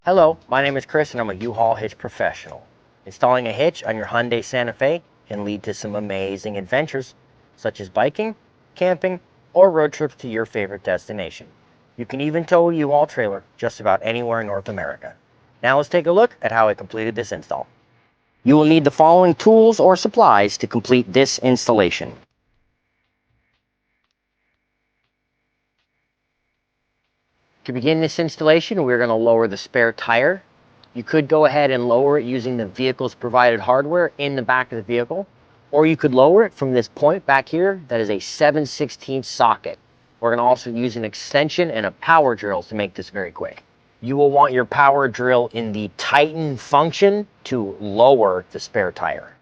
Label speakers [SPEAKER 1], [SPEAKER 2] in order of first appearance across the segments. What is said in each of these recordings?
[SPEAKER 1] Hello, my name is Chris and I'm a U-Haul hitch professional. Installing a hitch on your Hyundai Santa Fe can lead to some amazing adventures, such as biking, camping, or road trips to your favorite destination. You can even tow a U-Haul trailer just about anywhere in North America. Now let's take a look at how I completed this install. You will need the following tools or supplies to complete this installation. To begin this installation, we're going to lower the spare tire. You could go ahead and lower it using the vehicle's provided hardware in the back of the vehicle, or you could lower it from this point back here that is a 7/16 socket. We're going to also use an extension and a power drill to make this very quick. You will want your power drill in the tighten function to lower the spare tire.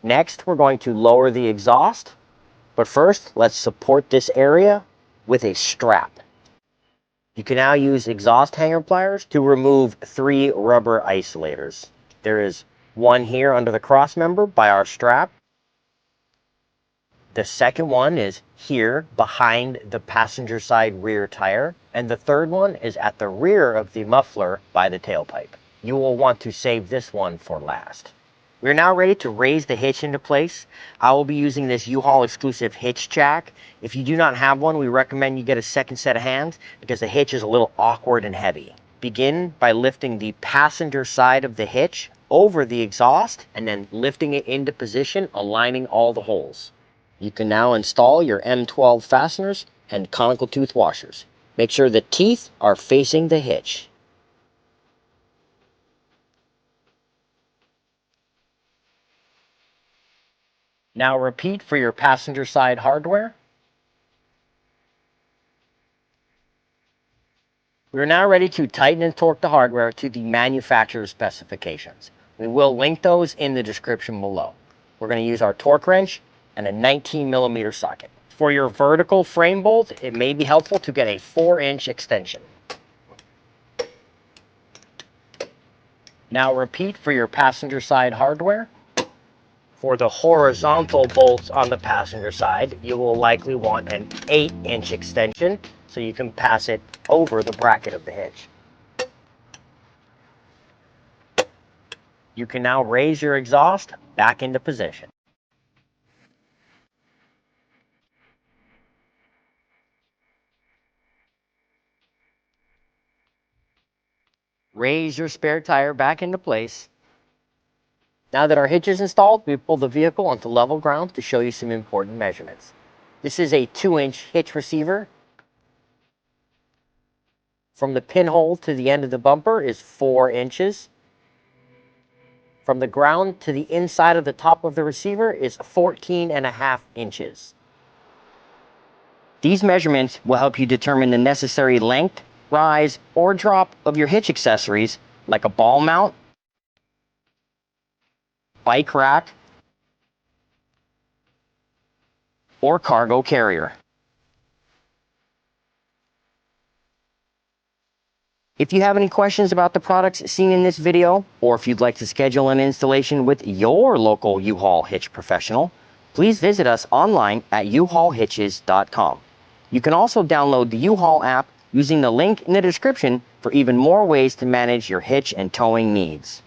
[SPEAKER 1] Next, we're going to lower the exhaust, but first let's support this area with a strap. You can now use exhaust hanger pliers to remove 3 rubber isolators. There is one here under the cross member by our strap. The second one is here behind the passenger side rear tire. And the third one is at the rear of the muffler by the tailpipe. You will want to save this one for last. We're now ready to raise the hitch into place. I will be using this U-Haul exclusive hitch jack. If you do not have one, we recommend you get a second set of hands because the hitch is a little awkward and heavy. Begin by lifting the passenger side of the hitch over the exhaust and then lifting it into position, aligning all the holes. You can now install your M12 fasteners and conical tooth washers. Make sure the teeth are facing the hitch. Now repeat for your passenger side hardware. We're now ready to tighten and torque the hardware to the manufacturer's specifications. We will link those in the description below. We're going to use our torque wrench and a 19mm socket. For your vertical frame bolt, it may be helpful to get a 4-inch extension. Now repeat for your passenger side hardware. For the horizontal bolts on the passenger side, you will likely want an 8-inch extension so you can pass it over the bracket of the hitch. You can now raise your exhaust back into position. Raise your spare tire back into place. Now that our hitch is installed, we pull the vehicle onto level ground to show you some important measurements. This is a 2-inch hitch receiver. From the pinhole to the end of the bumper is 4 inches. From the ground to the inside of the top of the receiver is 14.5 inches. These measurements will help you determine the necessary length, rise, or drop of your hitch accessories like a ball mount, bike rack, or cargo carrier. If you have any questions about the products seen in this video, or if you'd like to schedule an installation with your local U-Haul hitch professional, please visit us online at uhaulhitches.com. You can also download the U-Haul app using the link in the description for even more ways to manage your hitch and towing needs.